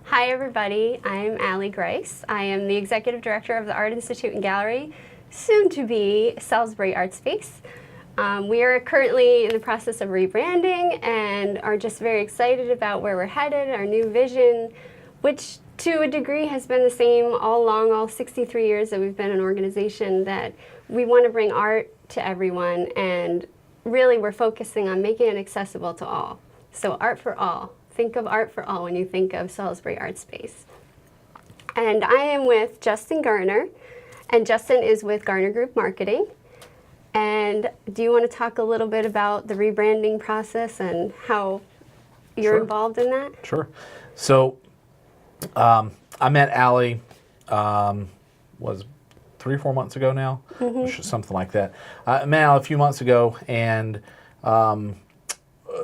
Hi everybody, I'm Allie Grice. I am the Executive Director of the Art Institute and Gallery, soon to be Salisbury Art Space. We are currently in the process of rebranding and are just very excited about where we're headed, our new vision, which to a degree has been the same all along, all 63 years that we've been an organization, that we want to bring art to everyone, and really we're focusing on making it accessible to all. So art for all. Think of art for all when you think of Salisbury Art Space. And I am with Justin Garner, and Justin is with Garner Group Marketing. And do you want to talk a little bit about the rebranding process and how you're involved in that? Sure. So I met Allie, was 3 or 4 months ago now, something like that. I met Allie a few months ago, and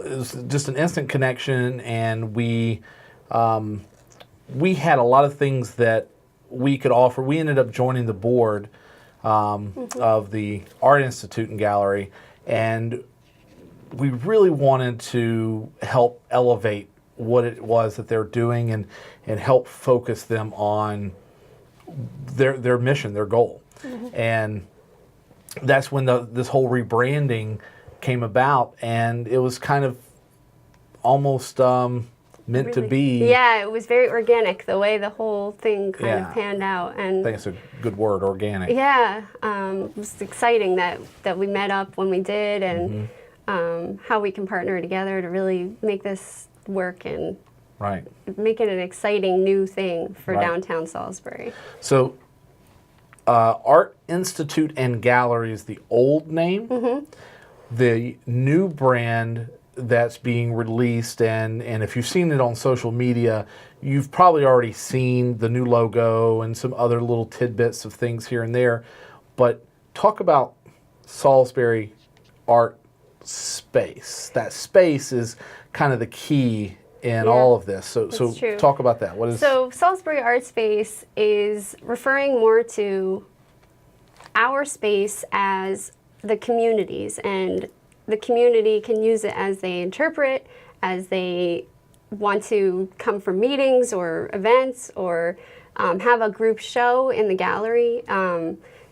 it was just an instant connection, and we had a lot of things that we could offer. We ended up joining the board of the Art Institute and Gallery, and we really wanted to help elevate what it was that they're doing, and help focus them on their mission, their goal. And that's when this whole rebranding came about, and it was kind of almost meant to be. Yeah, it was very organic, the way the whole thing kind of panned out. And I think it's a good word, organic. Yeah, it was exciting that we met up when we did, and how we can partner together to really make this work and make it an exciting new thing for downtown Salisbury. So Art Institute and Gallery is the old name. The new brand that's being released, and if you've seen it on social media, you've probably already seen the new logo and some other little tidbits of things here and there. But talk about Salisbury Art Space. That space is kind of the key in all of this. So talk about that. What is So Salisbury Art Space is referring more to our space as the communities, and the community can use it as they interpret, as they want to come for meetings or events, or have a group show in the gallery.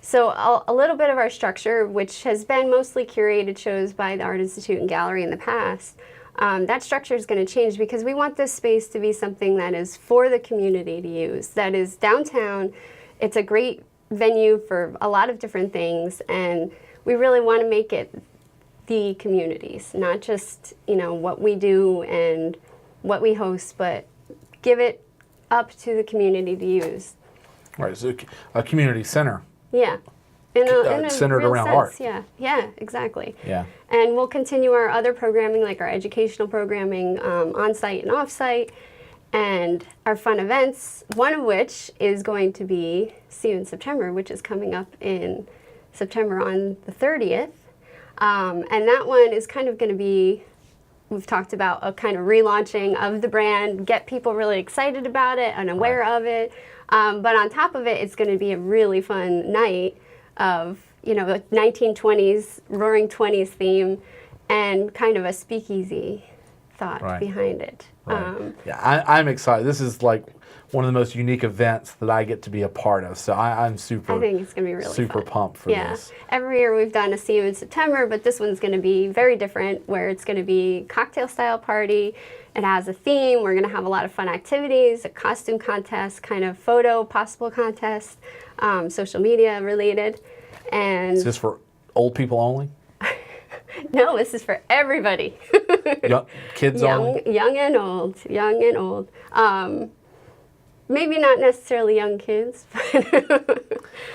So a little bit of our structure, which has been mostly curated shows by the Art Institute and Gallery in the past, that structure is going to change because we want this space to be something that is for the community to use, that is downtown. It's a great venue for a lot of different things, and we really want to make it the communities, not just, what we do and what we host, but give it up to the community to use. Right, so a community center. Yeah. In a centered real around sense. art. Yeah, exactly. Yeah. And we'll continue our other programming, like our educational programming, on-site and off-site, and our fun events, one of which is going to be See You in September, which is coming up in September on the 30th. And that one is kind of going to be, we've talked about a kind of relaunching of the brand, get people really excited about it and aware of it. But on top of it, it's going to be a really fun night of, a 1920s, roaring 20s theme, and kind of a speakeasy thought behind it. Yeah, I'm excited. This is like one of the most unique events that I get to be a part of. So I'm super. I think it's going to be really super fun. Pumped for this. Every year we've done a See You in September, but this one's going to be very different, where it's going to be cocktail style party. It has a theme. We're going to have a lot of fun activities, a costume contest, kind of photo possible contest, social media related. And is this for old people only? No, this is for everybody. Kids only? Young and old. Young and old. Maybe not necessarily young kids.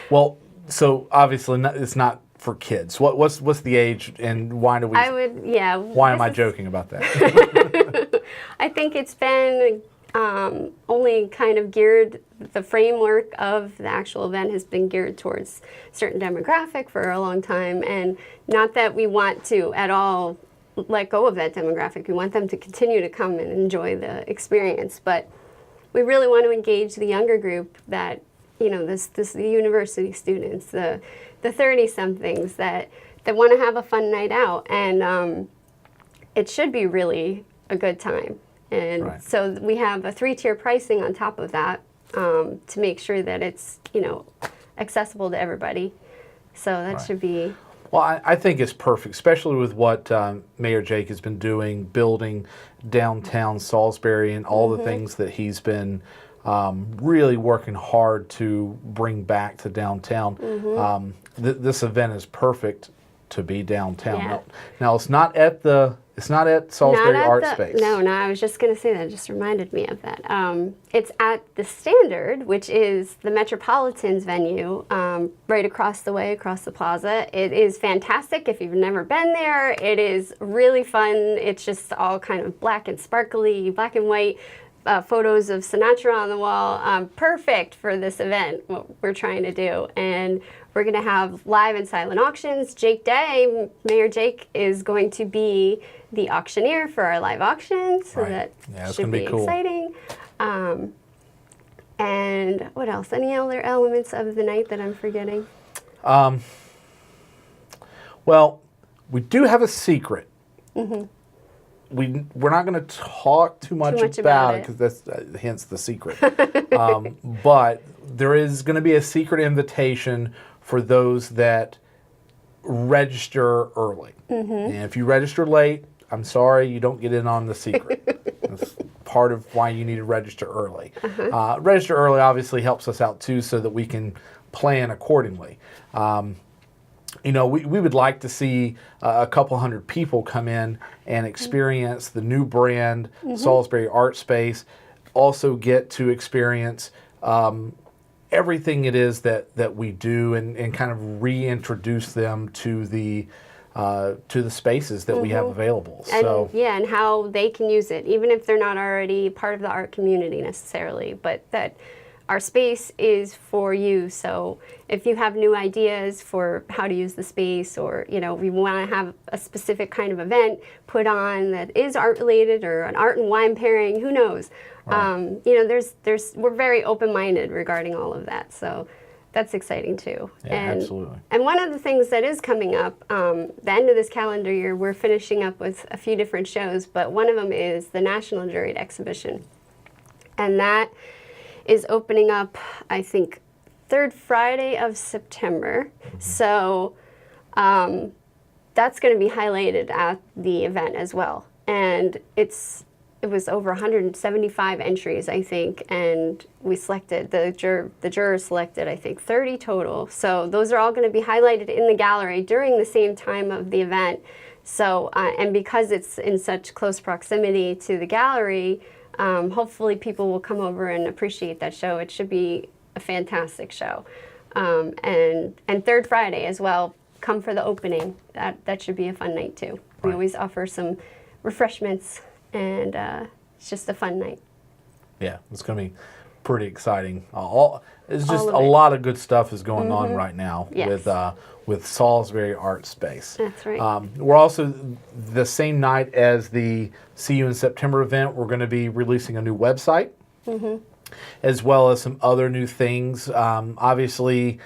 Well, so obviously it's not for kids. What's the age, and why do we? Why am I joking about that? I think it's been only kind of geared the framework of the actual event has been geared towards a certain demographic for a long time, and not that we want to at all let go of that demographic. We want them to continue to come and enjoy the experience, but we really want to engage the younger group that, you know, the university students, the 30-somethings that want to have a fun night out, and it should be really a good time. And Right. so we have a 3-tier pricing on top of that to make sure that it's, you know, accessible to everybody. So that Right. should be. Well, I think it's perfect, especially with what Mayor Jake has been doing, building downtown Salisbury and all the things that he's been really working hard to bring back to downtown. This event is perfect to be downtown. Yeah. Now it's not at Salisbury Art Space. No, I was just going to say that. It just reminded me of that. It's at the Standard, which is the Metropolitan's venue, right across the way, across the plaza. It is fantastic if you've never been there. It is really fun. It's just all kind of black and sparkly, black and white. Photos of Sinatra on the wall, perfect for this event, what we're trying to do. And we're going to have live and silent auctions. Jake Day, Mayor Jake, is going to be the auctioneer for our live auction, so Right. that It's should gonna be cool. exciting. And what else? Any other elements of the night that I'm forgetting? Well, we do have a secret. We're not going to talk too much about it because that's hence the secret. But there is going to be a secret invitation for those that register early. And if you register late, I'm sorry, you don't get in on the secret. That's part of why you need to register early. Register early obviously helps us out too, so that we can plan accordingly. You know, we would like to see a couple hundred people come in and experience the new brand, Salisbury Art Space, also get to experience everything it is that we do, and kind of reintroduce them to the spaces that we have available. And, So yeah, and how they can use it, even if they're not already part of the art community necessarily, but that our space is for you. So if you have new ideas for how to use the space, or, you know, we want to have a specific kind of event put on that is art related, or an art and wine pairing, who knows? Right. You know, we're very open-minded regarding all of that. So that's exciting too. Yeah, absolutely. And one of the things that is coming up, the end of this calendar year, we're finishing up with a few different shows, but one of them is the National Juried Exhibition. And that is opening up, I think, 3rd Friday of September. So that's going to be highlighted at the event as well. And it was over 175 entries, I think, and we selected, the jurors selected, I think, 30 total. So those are all going to be highlighted in the gallery during the same time of the event. So, and because it's in such close proximity to the gallery, hopefully people will come over and appreciate that show. It should be a fantastic show. And 3rd Friday as well, come for the opening. That should be a fun night too. We Right. always offer some refreshments, and it's just a fun night. yeah, it's going to be pretty exciting. It's just All of a it. lot of good stuff is going on right now Yes. with Salisbury Art Space. That's right. We're also, the same night as the See You in September event, we're going to be releasing a new website, as well as some other new things. Obviously,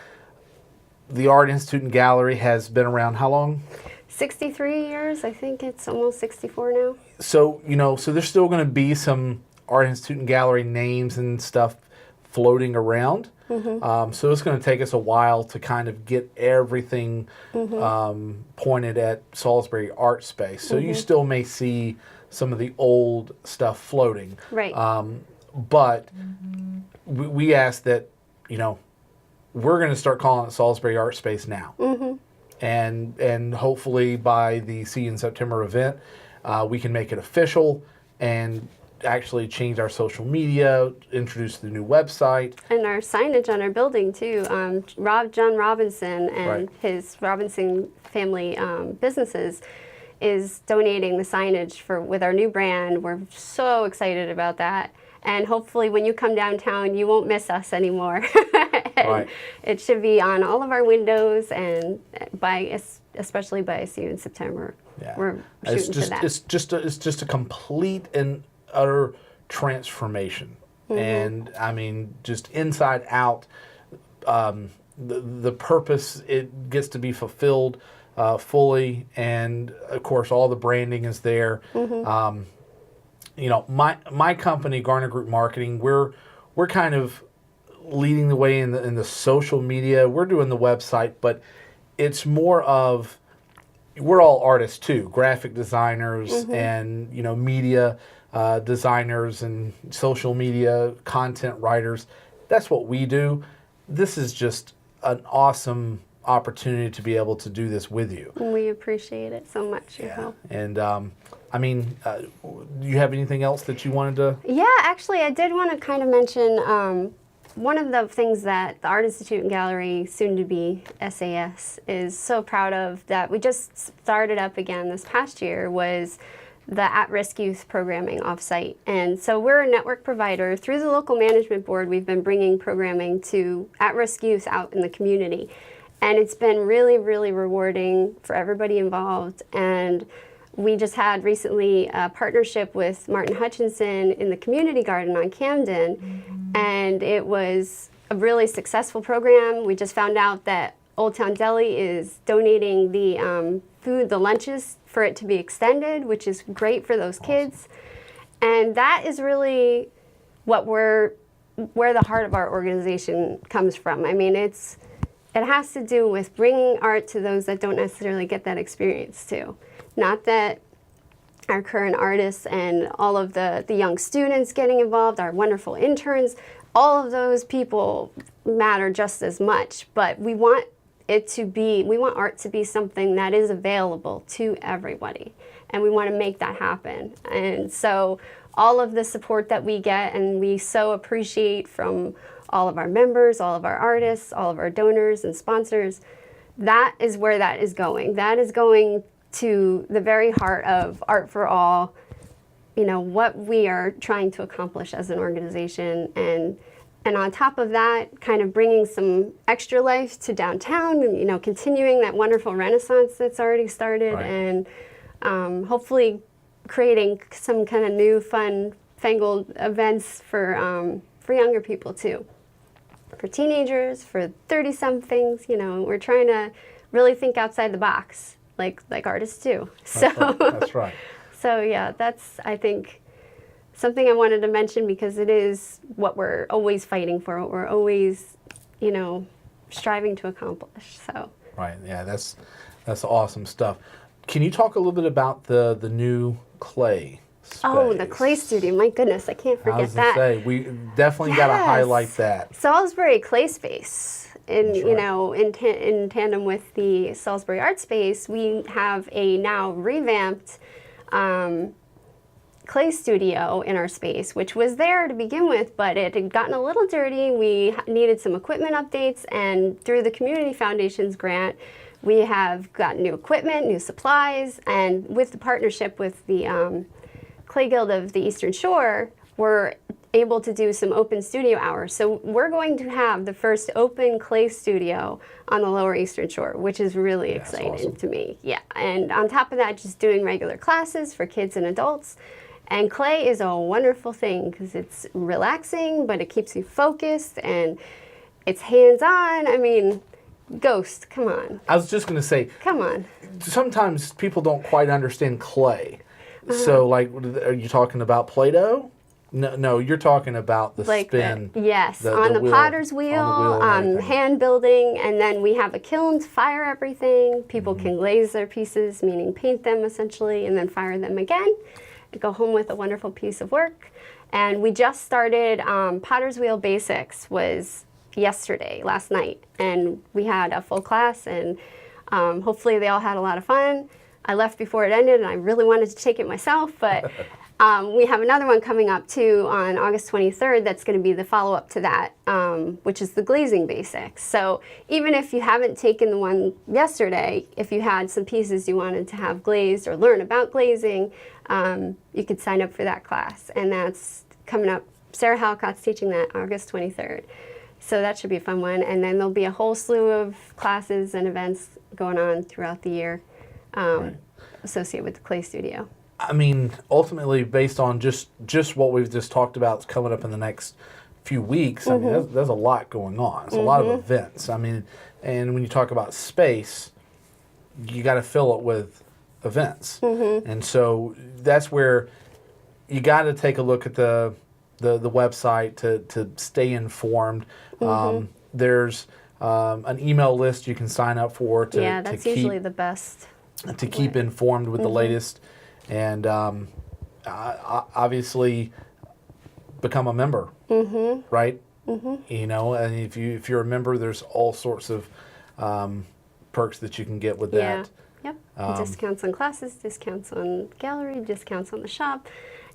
the Art Institute Gallery has been around how long? 63 years, I think it's almost 64 now. So, you know, so there's still going to be some Art Institute Gallery names and stuff floating around. So it's going to take us a while to kind of get everything pointed at Salisbury Art Space. So you still may see some of the old stuff floating. Right. But we ask that, you know, we're going to start calling it Salisbury Art Space now. And hopefully by the See You in September event, we can make it official and actually change our social media, introduce the new website. And our signage on our building too. John Robinson and Right. his Robinson family businesses is donating the signage with our new brand. We're so excited about that. And hopefully when you come downtown, you won't miss us anymore. Right. It should be on all of our windows, and especially by see you in September. Yeah. We're shooting for that. It's just a complete and utter transformation. And I mean, just inside out, the purpose, it gets to be fulfilled fully, and of course all the branding is there. You know, my company, Garner Group Marketing, we're kind of leading the way in the social media. We're doing the website, but it's more of, we're all artists too, graphic designers and, you know, media designers and social media content writers. That's what we do. This is just an awesome opportunity to be able to do this with you. We appreciate it so much. Yeah. And I mean, do you have anything else that you wanted to? Yeah, actually, I did want to kind of mention one of the things that the Art Institute and Gallery, soon to be SAS, is so proud of, that we just started up again this past year, was the at-risk youth programming offsite. And so we're a network provider. Through the local management board, we've been bringing programming to at-risk youth out in the community. And it's been really, really rewarding for everybody involved. And we just had recently a partnership with Martin Hutchinson in the community garden on Camden. And it was a really successful program. We just found out that Old Town Deli is donating the food, the lunches, for it to be extended, which is great for those kids. And that is really where the heart of our organization comes from. I mean, it has to do with bringing art to those that don't necessarily get that experience too. Not that our current artists and all of the young students getting involved, our wonderful interns, all of those people matter just as much, but we want art to be something that is available to everybody, and we want to make that happen. And so all of the support that we get, and we so appreciate from all of our members, all of our artists, all of our donors and sponsors, that is where that is going. That is going to the very heart of Art for All, you know, what we are trying to accomplish as an organization. And on top of that, kind of bringing some extra life to downtown, and, you know, continuing that wonderful renaissance that's already started, right. And hopefully creating some kind of new, fun, fangled events for younger people too. For teenagers, for 30-somethings, you know, we're trying to really think outside the box, like artists do. That's right. So yeah, that's, I think, something I wanted to mention, because it is what we're always fighting for, what we're always, you know, striving to accomplish. So. Right. Yeah, that's awesome stuff. Can you talk a little bit about the new clay space? Oh, the clay studio! My goodness, I can't forget that. I was gonna say, we definitely got to highlight that. Salisbury Clay Space. That's right. You know, in tandem with the Salisbury Art Space, we have a now revamped clay studio in our space, which was there to begin with, but it had gotten a little dirty. We needed some equipment updates, and through the Community Foundation's grant, we have got new equipment, new supplies, and with the partnership with the Clay Guild of the Eastern Shore, we're able to do some open studio hours. So we're going to have the first open clay studio on the Lower Eastern Shore, which is really exciting to me. Yeah, and on top of that, just doing regular classes for kids and adults. And clay is a wonderful thing because it's relaxing, but it keeps you focused, and it's hands-on. I mean, Ghost, come on. I was just going to say, come on. Sometimes people don't quite understand clay. So, like, are you talking about Play-Doh? No, you're talking about the like spin. Yes, on the potter's wheel, hand building, and then we have a kiln to fire everything. People can glaze their pieces, meaning paint them essentially, and then fire them again. Go home with a wonderful piece of work. And we just started Potter's Wheel Basics was yesterday, last night, and we had a full class, and hopefully they all had a lot of fun. I left before it ended, and I really wanted to take it myself, but we have another one coming up too on August 23rd that's going to be the follow-up to that, which is the glazing basics. So even if you haven't taken the one yesterday, if you had some pieces you wanted to have glazed or learn about glazing, you could sign up for that class, and that's coming up Sarah Halcott's teaching that August 23rd. So that should be a fun one. And then there'll be a whole slew of classes and events going on throughout the year associated with the clay studio. I mean, ultimately, based on just what we've just talked about coming up in the next few weeks, I mean, there's a lot going on. It's a lot of events. I mean, and when you talk about space, you got to fill it with events. And so that's where you got to take a look at the website to stay informed. There's an email list you can sign up for to that's keep, usually the best. To keep informed with the latest, and obviously become a member, right? You know, and if you're a member, there's all sorts of perks that you can get with that. Yep. Discounts on classes, discounts on gallery, discounts on the shop,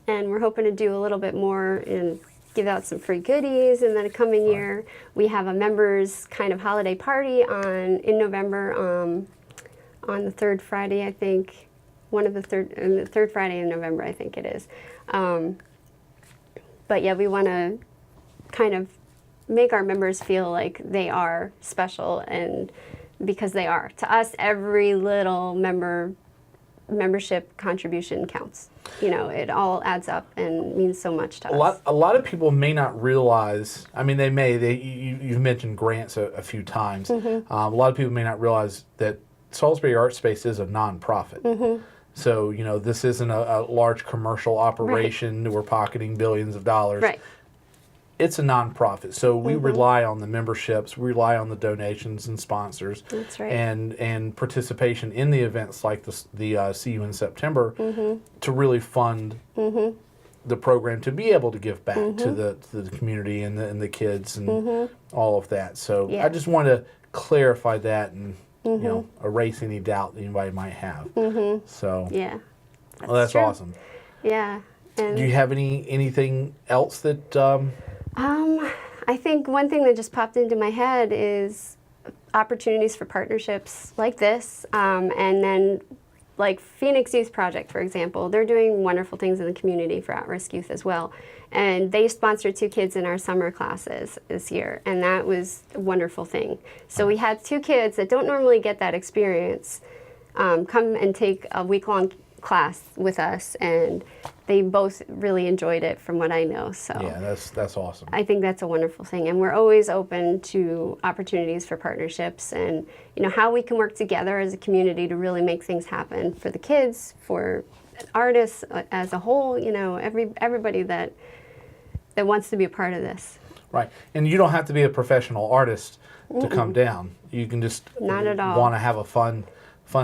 and we're hoping to do a little bit more and give out some free goodies. And then the coming year, we have a members kind of holiday party in November. On the third Friday, I think, the third Friday in November, I think it is. But yeah, we want to kind of make our members feel like they are special, and because they are. To us, every little membership contribution counts. You know, it all adds up and means so much to us. A lot of people may not realize, I mean, you've mentioned grants a few times. A lot of people may not realize that Salisbury Art Space is a nonprofit. So, you know, this isn't a large commercial operation. We're pocketing billions of dollars. Right. It's a nonprofit. So we rely on the memberships, we rely on the donations and sponsors. That's right. And participation in the events like the See You in September to really fund the program, to be able to give back to the community and the kids and all of that. So I just wanted to clarify that and you know, erase any doubt that anybody might have. So that's true. awesome. Yeah. And do you have anything else that? I think one thing that just popped into my head is opportunities for partnerships like this, and then like Phoenix Youth Project, for example. They're doing wonderful things in the community for at-risk youth as well. And they sponsored 2 kids in our summer classes this year, and that was a wonderful thing. So we had 2 kids that don't normally get that experience come and take a week-long class with us, and they both really enjoyed it from what I know. So yeah, that's awesome. I think that's a wonderful thing, and we're always open to opportunities for partnerships and, you know, how we can work together as a community to really make things happen for the kids, for artists as a whole, you know, everybody that wants to be a part of this. Right, and you don't have to be a professional artist to come down. You can just not at all want to have a fun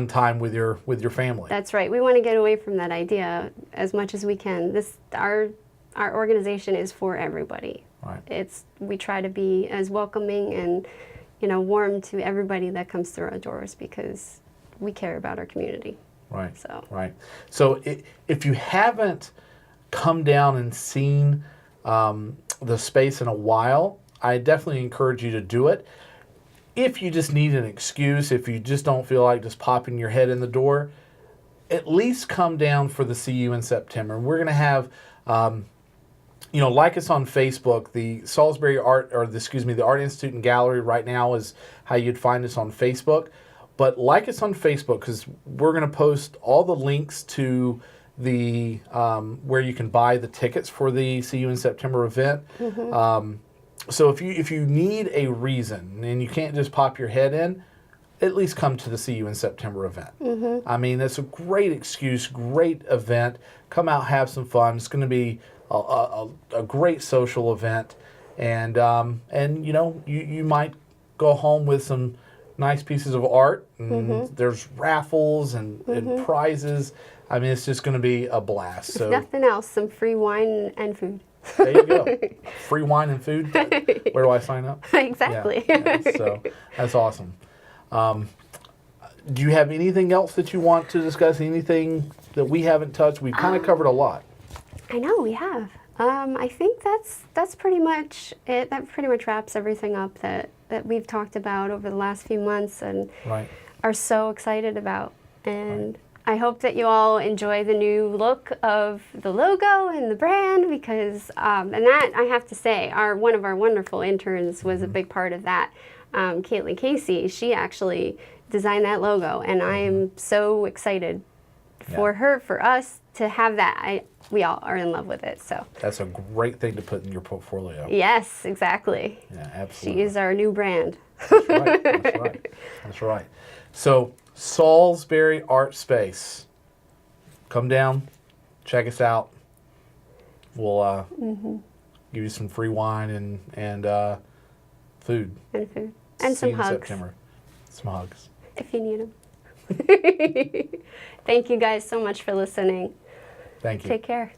time with your family. That's right. We want to get away from that idea as much as we can. Our organization is for everybody. Right. We try to be as welcoming and, you know, warm to everybody that comes through our doors, because we care about our community. Right. So. Right. So if you haven't come down and seen the space in a while, I definitely encourage you to do it. If you just need an excuse, if you just don't feel like just popping your head in the door, at least come down for the See You in September. We're going to have, you know, like us on Facebook. The Salisbury Art, the Art Institute Gallery right now is how you'd find us on Facebook. But like us on Facebook, because we're going to post all the links to the where you can buy the tickets for the See You in September event. So if you need a reason and you can't just pop your head in, at least come to the See You in September event. I mean, it's a great excuse, great event. Come out, have some fun. It's going to be a great social event, and you know, you might go home with some nice pieces of art. And there's raffles and prizes. I mean, it's just going to be a blast. If nothing else, some free wine and food. There you go. Free wine and food. Where do I sign up? Exactly. Yeah, so that's awesome. Do you have anything else that you want to discuss? Anything that we haven't touched? We've kind of covered a lot. I know we have. I think that's pretty much it. That pretty much wraps everything up that we've talked about over the last few months and are so excited about. And I hope that you all enjoy the new look of the logo and the brand, because, and that, I have to say, one of our wonderful interns was a big part of that. Caitlin Casey, she actually designed that logo, and I am so excited for her, for us to have that. We all are in love with it, so. That's a great thing to put in your portfolio. Yes, exactly. Yeah, absolutely. She is our new brand. That's right. That's right. That's right. So, Salisbury Art Space. Come down, check us out. We'll give you some free wine and food. And food. And See some you in hugs. September. Some hugs. If you need them. Thank you guys so much for listening. Thank you. Take care.